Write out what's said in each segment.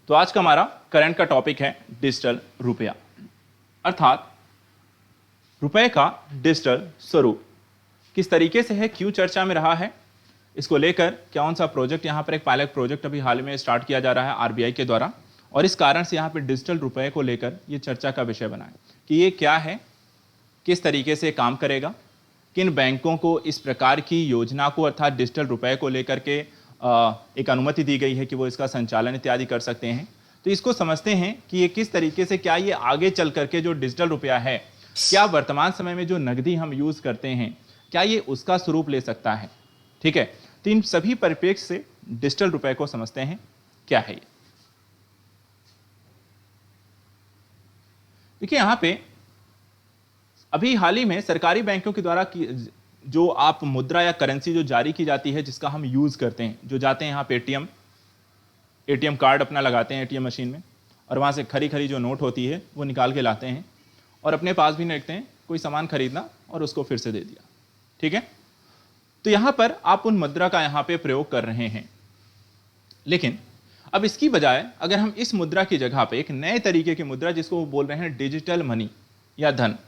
तो आज का हमारा करंट का टॉपिक है डिजिटल रुपया, अर्थात रुपए का डिजिटल स्वरूप किस तरीके से है, क्यों चर्चा में रहा है, इसको लेकर कौन सा प्रोजेक्ट यहाँ पर एक पायलट प्रोजेक्ट अभी हाल में स्टार्ट किया जा रहा है आरबीआई के द्वारा, और इस कारण से यहाँ पे डिजिटल रुपए को लेकर ये चर्चा का विषय बना है कि ये क्या है, किस तरीके से काम करेगा, किन बैंकों को इस प्रकार की योजना को अर्थात डिजिटल रुपए को लेकर के एक अनुमति दी गई है कि वो इसका संचालन इत्यादि कर सकते हैं। तो इसको समझते हैं कि ये किस तरीके से, क्या ये आगे चल करके जो डिजिटल रुपया है, क्या वर्तमान समय में जो नकदी हम यूज करते हैं, क्या ये उसका स्वरूप ले सकता है। ठीक है, तो इन सभी परिप्रेक्ष्य से डिजिटल रुपए को समझते हैं क्या है ये। देखिए यहां पे अभी हाल ही में सरकारी बैंकों के द्वारा जो आप मुद्रा या करेंसी जो जारी की जाती है, जिसका हम यूज करते हैं, जो जाते हैं यहाँ पे एटीएम कार्ड अपना लगाते हैं एटीएम मशीन में, और वहां से खरी खरी जो नोट होती है वो निकाल के लाते हैं और अपने पास भी रखते हैं, कोई सामान खरीदना और उसको फिर से दे दिया। ठीक है, तो यहां पर आप उन मुद्रा का यहां पे प्रयोग कर रहे हैं, लेकिन अब इसकी बजाय अगर हम इस मुद्रा की जगह पे एक नए तरीके की मुद्रा, जिसको वो बोल रहे हैं डिजिटल मनी या धन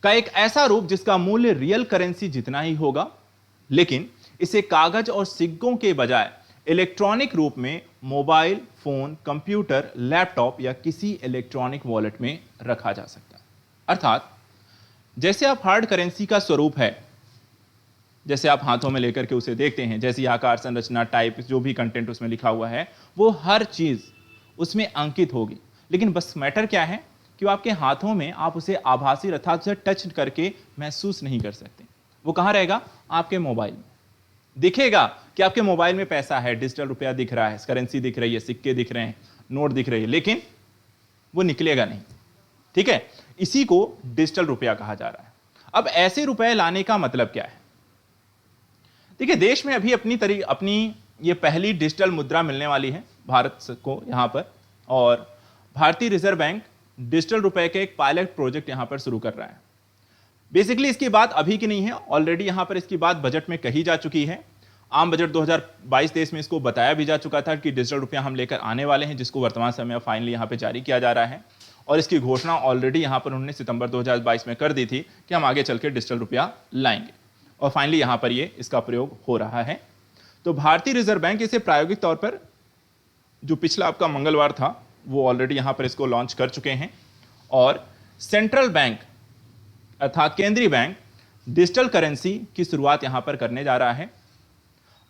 का एक ऐसा रूप जिसका मूल्य रियल करेंसी जितना ही होगा, लेकिन इसे कागज और सिक्कों के बजाय इलेक्ट्रॉनिक रूप में मोबाइल फोन, कंप्यूटर, लैपटॉप या किसी इलेक्ट्रॉनिक वॉलेट में रखा जा सकता है। अर्थात जैसे आप हार्ड करेंसी का स्वरूप है, जैसे आप हाथों में लेकर के उसे देखते हैं, जैसी आकार, संरचना, टाइप, जो भी कंटेंट उसमें लिखा हुआ है, वो हर चीज उसमें अंकित होगी, लेकिन बस मैटर क्या है कि आपके हाथों में आप उसे आभासी अर्थात उसे टच करके महसूस नहीं कर सकते। वो कहां रहेगा? आपके मोबाइल में दिखेगा कि आपके मोबाइल में पैसा है, डिजिटल रुपया दिख रहा है, करेंसी दिख रही है, सिक्के दिख रहे हैं, नोट दिख रही है, लेकिन वो निकलेगा नहीं। ठीक है, इसी को डिजिटल रुपया कहा जा रहा है। अब ऐसे रुपए लाने का मतलब क्या है? देखिए देश में अभी अपनी ये पहली डिजिटल मुद्रा मिलने वाली है भारत को यहां पर, और भारतीय रिजर्व बैंक डिजिटल रुपए के एक पायलट प्रोजेक्ट यहां पर शुरू कर रहा है। बेसिकली इसकी बात अभी की नहीं है, ऑलरेडी यहां पर इसकी बात बजट में कही जा चुकी है। आम बजट 2022-23 में इसको बताया भी जा चुका था कि डिजिटल रुपया हम लेकर आने वाले हैं, जिसको वर्तमान समय में फाइनली यहां पर जारी किया जा रहा है, और इसकी घोषणा ऑलरेडी यहां पर उन्होंने सितंबर 2022 में कर दी थी कि हम आगे चल के डिजिटल रुपया लाएंगे, और फाइनली यहां पर ये इसका प्रयोग हो रहा है। तो भारतीय रिजर्व बैंक इसे प्रायोगिक तौर पर, जो पिछला आपका मंगलवार था, वो ऑलरेडी यहां पर इसको लॉन्च कर चुके हैं, और सेंट्रल बैंक अर्थात केंद्रीय बैंक डिजिटल करेंसी की शुरुआत यहां पर करने जा रहा है।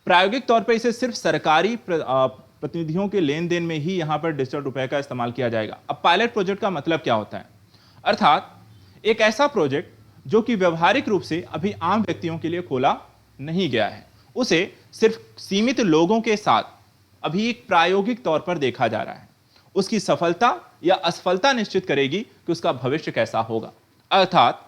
प्रायोगिक तौर पर इसे सिर्फ सरकारी प्रतिनिधियों के लेन देन में ही यहां पर डिजिटल रुपए का इस्तेमाल किया जाएगा। अब पायलट प्रोजेक्ट का मतलब क्या होता है? अर्थात एक ऐसा प्रोजेक्ट जो कि व्यवहारिक रूप से अभी आम व्यक्तियों के लिए खोला नहीं गया है, उसे सिर्फ सीमित लोगों के साथ अभी एक प्रायोगिक तौर पर देखा जा रहा है। उसकी सफलता या असफलता निश्चित करेगी कि उसका भविष्य कैसा होगा। अर्थात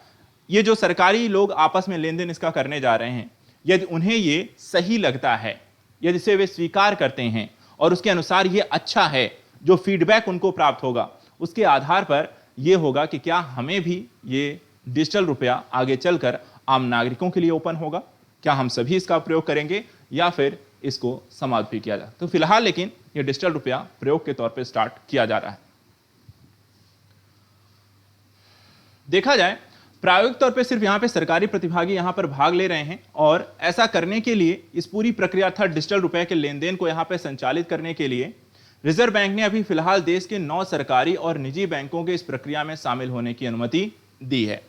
ये जो सरकारी लोग आपस में लेन देन इसका करने जा रहे हैं, यदि उन्हें ये सही लगता है, यदि इसे वे स्वीकार करते हैं और उसके अनुसार ये अच्छा है, जो फीडबैक उनको प्राप्त होगा, उसके आधार पर यह होगा कि क्या हमें भी ये डिजिटल रुपया आगे चलकर आम नागरिकों के लिए ओपन होगा, क्या हम सभी इसका प्रयोग करेंगे, या फिर इसको समाप्त भी किया जाए। तो फिलहाल लेकिन ये डिजिटल रुपया प्रयोग के तौर पे स्टार्ट किया जा रहा है। देखा जाए प्रायोगिक तौर पे सिर्फ यहां पे सरकारी प्रतिभागी यहां पर भाग ले रहे हैं, और ऐसा करने के लिए इस पूरी प्रक्रिया अर्थात डिजिटल रुपए के लेन देन को यहां पे संचालित करने के लिए रिजर्व बैंक ने अभी फिलहाल देश के 9 सरकारी और निजी बैंकों के इस प्रक्रिया में शामिल होने की अनुमति दी है।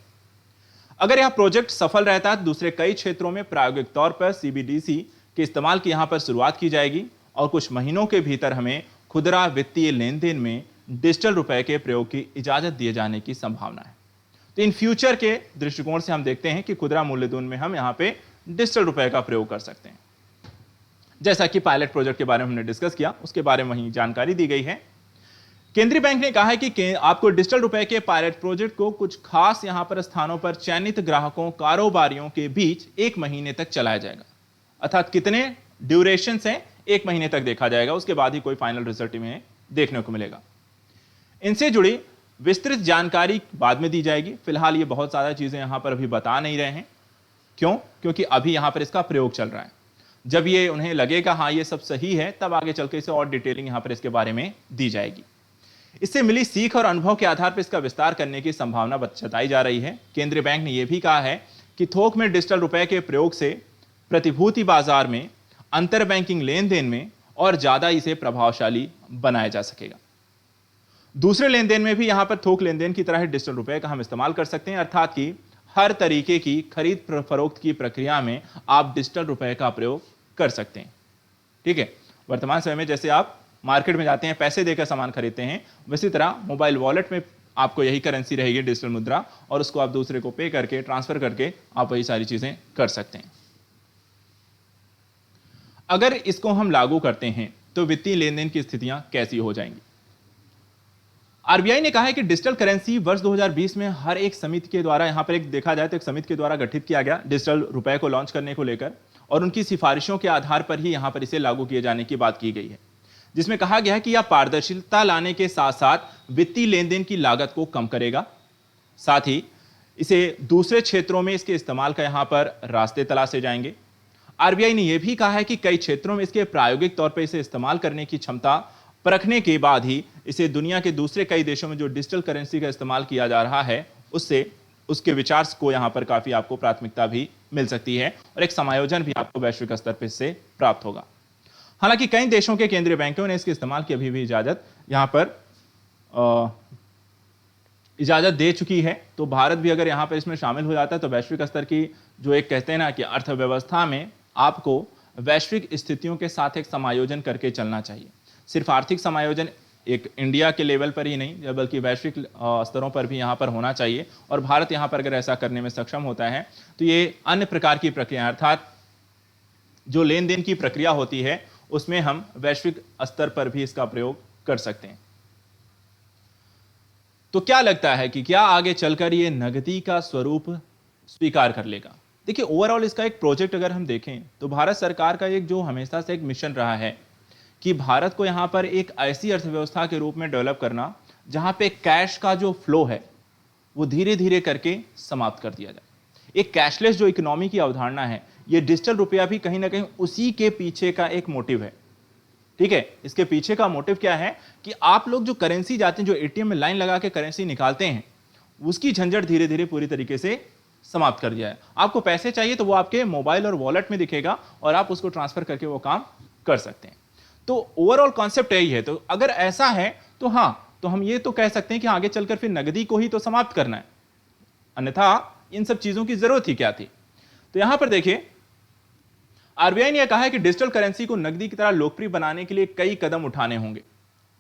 अगर यह प्रोजेक्ट सफल रहता है तो दूसरे कई क्षेत्रों में प्रायोगिक तौर पर सीबीडीसी के इस्तेमाल की यहां पर शुरुआत की जाएगी, और कुछ महीनों के भीतर हमें खुदरा वित्तीय लेन देन में डिजिटल रुपए के प्रयोग की इजाजत दिए जाने की संभावना है। तो इन फ्यूचर के दृष्टिकोण से हम देखते हैं कि खुदरा मूल्यधन में हम यहां पे डिजिटल रुपए का प्रयोग कर सकते हैं। जैसा कि पायलट प्रोजेक्ट के बारे में हमने डिस्कस किया, उसके बारे में वहीं जानकारी दी गई है। केंद्रीय बैंक ने कहा है कि आपको डिजिटल रुपए के पायलट प्रोजेक्ट को कुछ खास यहां पर स्थानों पर चयनित ग्राहकों, कारोबारियों के बीच 1 महीने तक चलाया जाएगा। अर्थात कितने ड्यूरेशन से 1 महीने तक देखा जाएगा, उसके बाद ही कोई फाइनल रिजल्ट में देखने को मिलेगा। इनसे जुड़ी विस्तृत जानकारी बाद में दी जाएगी। फिलहाल ये बहुत सारा चीजें यहां पर अभी बता नहीं रहे हैं। क्यों? क्योंकि अभी यहां पर इसका प्रयोग चल रहा है। जब ये उन्हें लगेगा हाँ ये सब सही है, तब आगे चल के इसे और डिटेलिंग यहां पर इसके बारे में दी जाएगी। इससे मिली सीख और अनुभव के आधार पर इसका विस्तार करने की संभावना जताई जा रही है। केंद्रीय बैंक ने यह भी कहा है कि थोक में डिजिटल रुपए के प्रयोग से प्रतिभूति बाजार में, अंतर बैंकिंग लेन देन में और ज्यादा इसे प्रभावशाली बनाया जा सकेगा। दूसरे लेन देन में भी यहां पर थोक लेन देन की तरह डिजिटल रुपए का हम इस्तेमाल कर सकते हैं, अर्थात कि हर तरीके की खरीद फरोख्त की प्रक्रिया में आप डिजिटल रुपए का प्रयोग कर सकते हैं। ठीक है, वर्तमान समय में जैसे आप मार्केट में जाते हैं, पैसे देकर सामान खरीदते हैं, वैसी तरह मोबाइल वॉलेट में आपको यही करेंसी रहेगी, डिजिटल मुद्रा, और उसको आप दूसरे को पे करके, ट्रांसफर करके आप वही सारी चीजें कर सकते हैं। अगर इसको हम लागू करते हैं तो वित्तीय लेन देन की स्थितियां कैसी हो जाएंगी? आरबीआई ने कहा है कि डिजिटल करेंसी वर्ष 2020 में हर एक समिति के द्वारा, यहां पर एक देखा जाए तो एक समिति के द्वारा गठित किया गया डिजिटल रुपए को लॉन्च करने को लेकर, और उनकी सिफारिशों के आधार पर ही यहां पर इसे लागू किए जाने की बात की गई है, जिसमें कहा गया है कि यह पारदर्शिता लाने के साथ साथ वित्तीय लेन देन की लागत को कम करेगा। साथ ही इसे दूसरे क्षेत्रों में इसके इस्तेमाल का यहां पर रास्ते तलाशे जाएंगे। आरबीआई ने यह भी कहा है कि कई क्षेत्रों में इसके प्रायोगिक तौर पर इसे इस्तेमाल करने की क्षमता परखने के बाद ही इसे दुनिया के दूसरे कई देशों में जो डिजिटल करेंसी का इस्तेमाल किया जा रहा है उससे उसके विचार को यहां पर काफी आपको प्राथमिकता भी मिल सकती है, और एक समायोजन भी आपको वैश्विक स्तर पर इससे प्राप्त होगा। हालांकि कई देशों के केंद्रीय बैंकों ने इसके इस्तेमाल की अभी भी इजाजत यहां पर इजाजत दे चुकी है, तो भारत भी अगर यहां पर इसमें शामिल हो जाता है तो वैश्विक स्तर की जो एक कहते हैं ना कि अर्थव्यवस्था में आपको वैश्विक स्थितियों के साथ एक समायोजन करके चलना चाहिए। सिर्फ आर्थिक समायोजन एक इंडिया के लेवल पर ही नहीं, बल्कि वैश्विक स्तरों पर भी यहां पर होना चाहिए, और भारत यहां पर अगर ऐसा करने में सक्षम होता है तो ये अन्य प्रकार की प्रक्रिया, अर्थात जो लेन देन की प्रक्रिया होती है उसमें हम वैश्विक स्तर पर भी इसका प्रयोग कर सकते हैं। तो क्या लगता है कि क्या आगे चलकर ये नगदी का स्वरूप स्वीकार कर लेगा? देखिए, ओवरऑल इसका एक प्रोजेक्ट अगर हम देखें तो भारत सरकार का एक जो हमेशा से एक मिशन रहा है कि भारत को यहां पर एक ऐसी अर्थव्यवस्था के रूप में डेवलप करना जहां पे कैश का जो फ्लो है वो धीरे धीरे करके समाप्त कर दिया जाए। एक कैशलेस जो इकोनॉमी की अवधारणा है, ये डिजिटल रुपया भी कहीं ना कहीं उसी के पीछे का एक मोटिव है। ठीक है, इसके पीछे का मोटिव क्या है कि आप लोग जो करेंसी जाते हैं, जो एटीएम में लाइन लगा के करेंसी निकालते हैं, उसकी झंझट धीरे धीरे पूरी तरीके से समाप्त कर दिया है। आपको पैसे चाहिए तो वो आपके मोबाइल और वॉलेट में दिखेगा और आप उसको ट्रांसफर करके वो काम कर सकते हैं। तो ओवरऑल कॉन्सेप्ट यही है। तो अगर ऐसा है तो हाँ, तो हम ये तो कह सकते हैं कि आगे चलकर फिर नगदी को ही तो समाप्त करना है, अन्यथा इन सब चीजों की जरूरत ही क्या थी। तो यहां पर देखिए, आरबीआई ने यह कहा है कि डिजिटल करेंसी को नकदी की तरह लोकप्रिय बनाने के लिए कई कदम उठाने होंगे।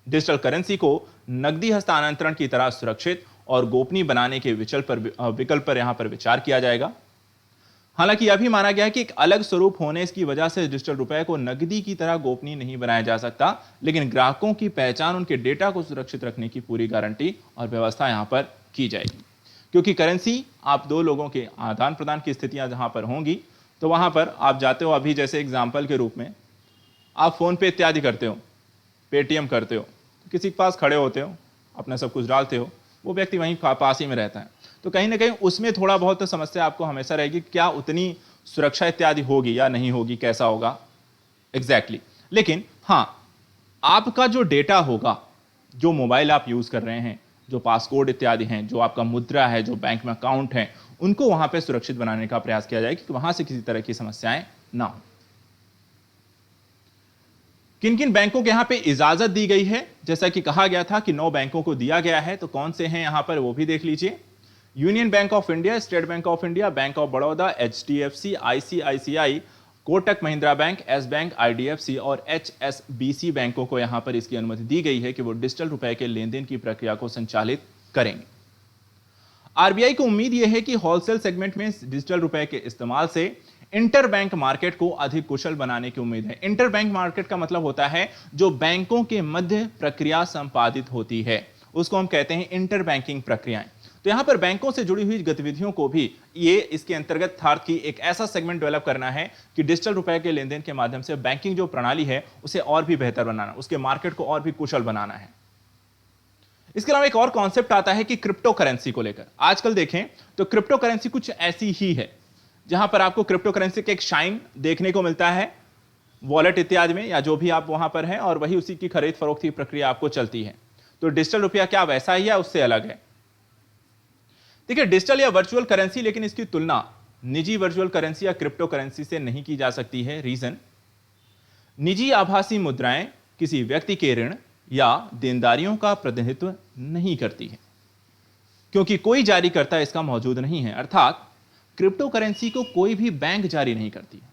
डिजिटल करेंसी को नकदी हस्तांतरण की तरह सुरक्षित और गोपनीय बनाने के विकल्प पर यहां पर विचार किया जाएगा। हालांकि यह भी माना गया है कि एक अलग स्वरूप होने की वजह से डिजिटल रुपए को नकदी की तरह गोपनीय नहीं बनाया जा सकता, लेकिन ग्राहकों की पहचान, उनके डेटा को सुरक्षित रखने की पूरी गारंटी और व्यवस्था यहां पर की जाएगी। क्योंकि करेंसी आप दो लोगों के आदान प्रदान की स्थितियां जहां पर होंगी, तो वहां पर आप जाते हो, अभी जैसे एग्जाम्पल के रूप में आप फोन पे इत्यादि करते हो, पेटीएम करते हो, तो किसी के पास खड़े होते हो, अपना सब कुछ डालते हो, वो व्यक्ति वहीं पास ही में रहता है, तो कहीं ना कहीं उसमें थोड़ा बहुत तो समस्या आपको हमेशा रहेगी, क्या उतनी सुरक्षा इत्यादि होगी या नहीं होगी, कैसा होगा एग्जैक्टली। लेकिन हाँ, आपका जो डेटा होगा, जो मोबाइल आप यूज कर रहे हैं, जो पासकोड इत्यादि हैं, जो आपका मुद्रा है, जो बैंक में अकाउंट है, उनको वहां पे सुरक्षित बनाने का प्रयास किया जाए कि वहां से किसी तरह की समस्याएं ना हो। किन किन बैंकों के यहां पे इजाजत दी गई है? जैसा कि कहा गया था कि 9 बैंकों को दिया गया है, तो कौन से हैं यहां पर वो भी देख लीजिए। Union bank of India, state bank of India, bank of Baroda, HDFC, ICICI, Kotak Mahindra bank, S bank, IDFC और एचएसबीसी बैंकों को यहां पर इसकी अनुमति दी गई है कि वो डिजिटल रुपए के लेन देन की प्रक्रिया को संचालित करेंगे। आरबीआई को उम्मीद यह है कि होलसेल सेगमेंट में डिजिटल रुपए के इस्तेमाल से इंटर बैंक मार्केट को अधिक कुशल बनाने की उम्मीद है। इंटर बैंक मार्केट का मतलब होता है जो बैंकों के मध्य प्रक्रिया संपादित होती है, उसको हम कहते हैं इंटर बैंकिंग प्रक्रियाएं। तो यहां पर बैंकों से जुड़ी हुई गतिविधियों को भी ये इसके अंतर्गत था कि एक ऐसा सेगमेंट डेवलप करना है कि डिजिटल रुपए के लेन देन के माध्यम से बैंकिंग जो प्रणाली है उसे और भी बेहतर बनाना, उसके मार्केट को और भी कुशल बनाना है। इसके अलावा एक और कॉन्सेप्ट आता है कि क्रिप्टो करेंसी को लेकर। आजकल देखें तो क्रिप्टो करेंसी कुछ ऐसी ही है, जहां पर आपको क्रिप्टो करेंसी का एक शाइन देखने को मिलता है, वॉलेट इत्यादि में, या जो भी आप वहां पर हैं, और वही उसी की खरीद फरोख्त की प्रक्रिया आपको चलती है। तो डिजिटल रुपया क्या वैसा ही है, उससे अलग है। देखिए, डिजिटल या वर्चुअल करेंसी, लेकिन इसकी तुलना निजी वर्चुअल करेंसी या क्रिप्टो करेंसी से नहीं की जा सकती है। रीजन, निजी आभासी मुद्राएं किसी व्यक्ति के ऋण या देनदारियों का प्रतिनिधित्व नहीं करती है, क्योंकि कोई जारीकर्ता इसका मौजूद नहीं है। अर्थात क्रिप्टो करेंसी को कोई भी बैंक जारी नहीं करती है,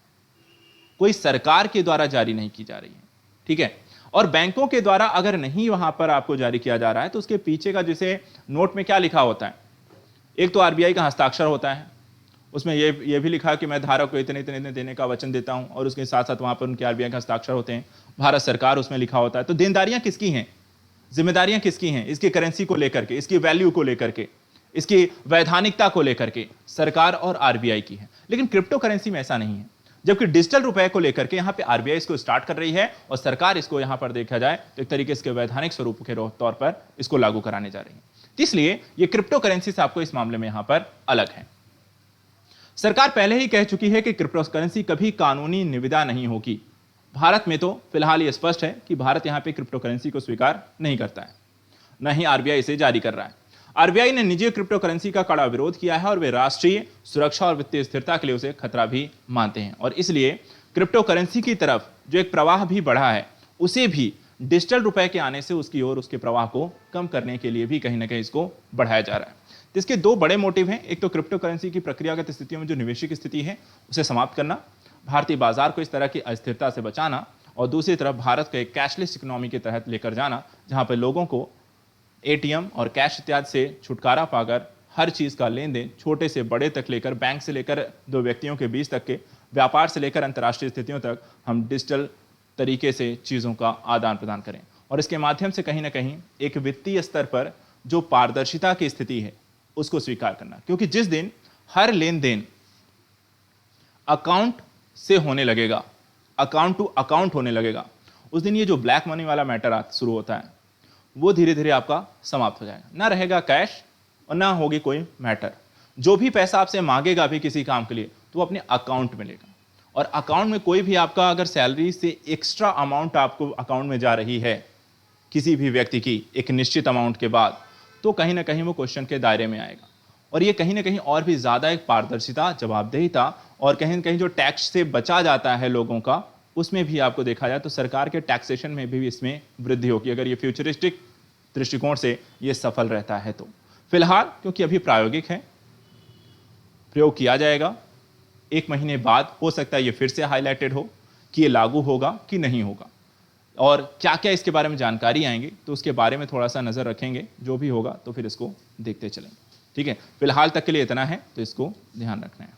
कोई सरकार के द्वारा जारी नहीं की जा रही है, ठीक है। और बैंकों के द्वारा अगर नहीं वहां पर आपको जारी किया जा रहा है, तो उसके पीछे का जैसे नोट में क्या लिखा होता है, एक तो आरबीआई का हस्ताक्षर होता है, उसमें ये भी लिखा कि मैं धारक को इतने इतने देने का वचन देता हूं, और उसके साथ साथ वहां पर उनके आरबीआई का हस्ताक्षर होते हैं, भारत सरकार उसमें लिखा होता है। तो देनदारियां किसकी हैं, जिम्मेदारियां किसकी हैं, इसकी करेंसी को लेकर के, इसकी वैल्यू को लेकर के, इसकी वैधानिकता को लेकर के सरकार और आरबीआई की है। लेकिन क्रिप्टो करेंसी में ऐसा नहीं है, जबकि डिजिटल रुपए को लेकर के यहां पे आरबीआई इसको स्टार्ट कर रही है, और सरकार इसको यहां पर देखा जाए तो एक तरीके से वैधानिक स्वरूप के तौर पर इसको लागू कराने जा रही है। इसलिए ये क्रिप्टो करेंसी से आपको इस मामले में यहां पर अलग है। सरकार पहले ही कह चुकी है कि क्रिप्टो करेंसी कभी कानूनी निविदा नहीं होगी। भारत में तो फिलहाल ये स्पष्ट है कि भारत यहां पे क्रिप्टो करेंसी को स्वीकार नहीं करता है, न ही आरबीआई इसे जारी कर रहा है। आरबीआई ने निजी क्रिप्टो करेंसी का कड़ा विरोध किया है, और वे राष्ट्रीय सुरक्षा और वित्तीय स्थिरता के लिए उसे खतरा भी मानते हैं, और इसलिए क्रिप्टो करेंसी की तरफ जो एक प्रवाह भी बढ़ा है, उसे भी डिजिटल रुपए के आने से उसकी ओर उसके प्रवाह को कम करने के लिए भी कहीं ना कहीं इसको बढ़ाया जा रहा है। तो इसके दो बड़े मोटिव हैं, एक तो क्रिप्टो करेंसी की प्रक्रियागत स्थितियों में जो निवेशिक स्थिति है उसे समाप्त करना, भारतीय बाजार को इस तरह की अस्थिरता से बचाना, और दूसरी तरफ भारत को एक कैशलेस इकोनॉमी के तहत लेकर जाना, जहां पर लोगों को एटीएम और कैश इत्यादि से छुटकारा पाकर हर चीज का लेन देन, छोटे से बड़े तक लेकर, बैंक से लेकर दो व्यक्तियों के बीच तक के, व्यापार से लेकर अंतर्राष्ट्रीय स्थितियों तक, हम डिजिटल तरीके से चीजों का आदान प्रदान करें, और इसके माध्यम से कहीं ना कहीं एक वित्तीय स्तर पर जो पारदर्शिता की स्थिति है उसको स्वीकार करना। क्योंकि जिस दिन हर लेन देन अकाउंट से होने लगेगा, अकाउंट टू अकाउंट होने लगेगा, उस दिन ये जो ब्लैक मनी वाला मैटर शुरू होता है वो धीरे धीरे आपका समाप्त हो जाएगा। ना रहेगा कैश और ना होगी कोई मैटर। जो भी पैसा आपसे मांगेगा भी किसी काम के लिए, तो वो अपने अकाउंट में लेगा, और अकाउंट में कोई भी आपका अगर सैलरी से एक्स्ट्रा अमाउंट आपको अकाउंट में जा रही है किसी भी व्यक्ति की एक निश्चित अमाउंट के बाद, तो कहीं ना कहीं वो क्वेश्चन के दायरे में आएगा। और ये कहीं ना कहीं और भी ज्यादा एक पारदर्शिता, जवाबदेहिता, और कहीं ना कहीं जो टैक्स से बचा जाता है लोगों का, उसमें भी आपको देखा जाए तो सरकार के टैक्सेशन में भी इसमें वृद्धि होगी, अगर ये फ्यूचरिस्टिक दृष्टिकोण से ये सफल रहता है तो। फिलहाल क्योंकि अभी प्रायोगिक है, प्रयोग किया जाएगा, 1 महीने बाद हो सकता है ये फिर से हाईलाइटेड हो कि ये लागू होगा कि नहीं होगा, और क्या क्या इसके बारे में जानकारी आएंगी, तो उसके बारे में थोड़ा सा नजर रखेंगे। जो भी होगा तो फिर इसको देखते चलेंगे, ठीक है। फिलहाल तक के लिए इतना है, तो इसको ध्यान रखना है।